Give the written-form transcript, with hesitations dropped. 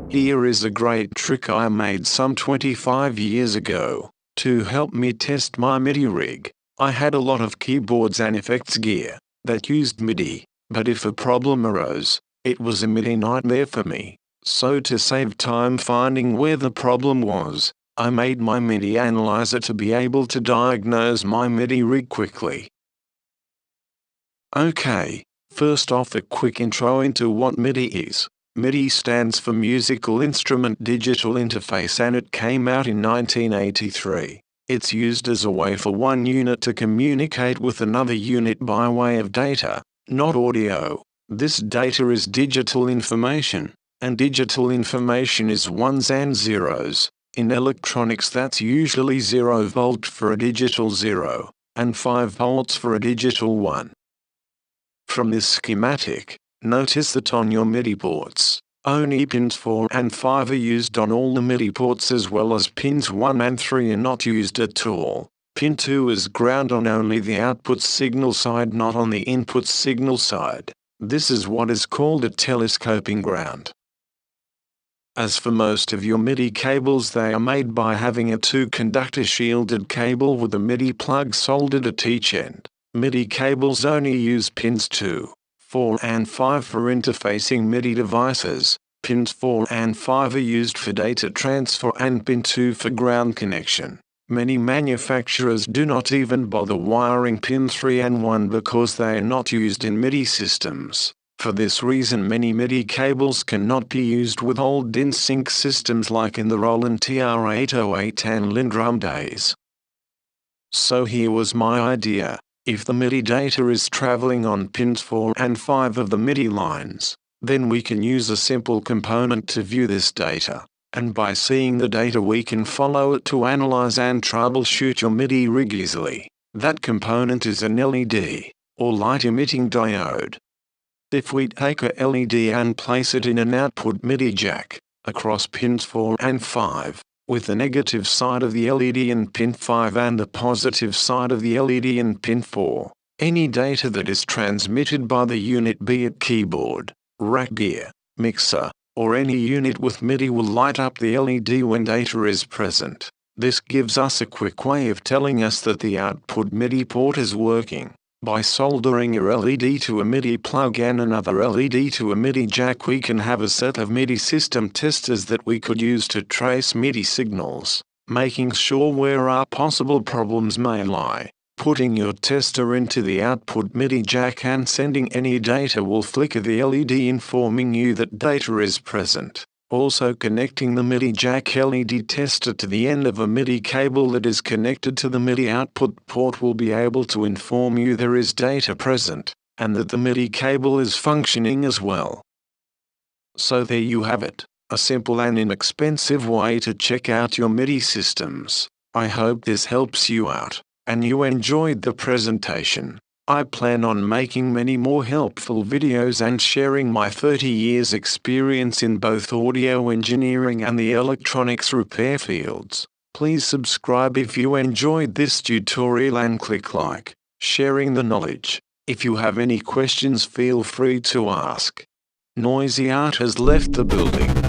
Here is a great trick I made some 25 years ago. To help me test my MIDI rig, I had a lot of keyboards and effects gear that used MIDI, but if a problem arose, it was a MIDI nightmare for me. So to save time finding where the problem was, I made my MIDI Analyzer to be able to diagnose my MIDI rig quickly. Okay, first off a quick intro into what MIDI is. MIDI stands for Musical Instrument Digital Interface and it came out in 1983. It's used as a way for one unit to communicate with another unit by way of data, not audio. This data is digital information, and digital information is ones and zeros. In electronics that's usually 0 volt for a digital 0, and 5 volts for a digital 1. From this schematic, notice that on your MIDI ports, only pins 4 and 5 are used on all the MIDI ports as well as pins 1 and 3 are not used at all. Pin 2 is ground on only the output signal side, not on the input signal side. This is what is called a telescoping ground. As for most of your MIDI cables, they are made by having a 2-conductor shielded cable with a MIDI plug soldered at each end. MIDI cables only use pins 2, 4 and 5 for interfacing MIDI devices. Pins 4 and 5 are used for data transfer and pin 2 for ground connection. Many manufacturers do not even bother wiring pin 3 and 1 because they are not used in MIDI systems. For this reason many MIDI cables cannot be used with old in-sync systems like in the Roland TR-808 and Lindrum days. So here was my idea. If the MIDI data is traveling on pins 4 and 5 of the MIDI lines, then we can use a simple component to view this data, and by seeing the data we can follow it to analyze and troubleshoot your MIDI rig easily. That component is an LED, or light-emitting diode. If we take a LED and place it in an output MIDI jack, across pins 4 and 5, with the negative side of the LED in pin 5 and the positive side of the LED in pin 4, any data that is transmitted by the unit, be it keyboard, rack gear, mixer, or any unit with MIDI, will light up the LED when data is present. This gives us a quick way of telling us that the output MIDI port is working. By soldering a LED to a MIDI plug and another LED to a MIDI jack, we can have a set of MIDI system testers that we could use to trace MIDI signals, making sure where our possible problems may lie. Putting your tester into the output MIDI jack and sending any data will flicker the LED, informing you that data is present. Also, connecting the MIDI jack LED tester to the end of a MIDI cable that is connected to the MIDI output port will be able to inform you there is data present, and that the MIDI cable is functioning as well. So there you have it, a simple and inexpensive way to check out your MIDI systems. I hope this helps you out, and you enjoyed the presentation. I plan on making many more helpful videos and sharing my 30 years experience in both audio engineering and the electronics repair fields. Please subscribe if you enjoyed this tutorial and click like, sharing the knowledge. If you have any questions, feel free to ask. Noisy Art has left the building.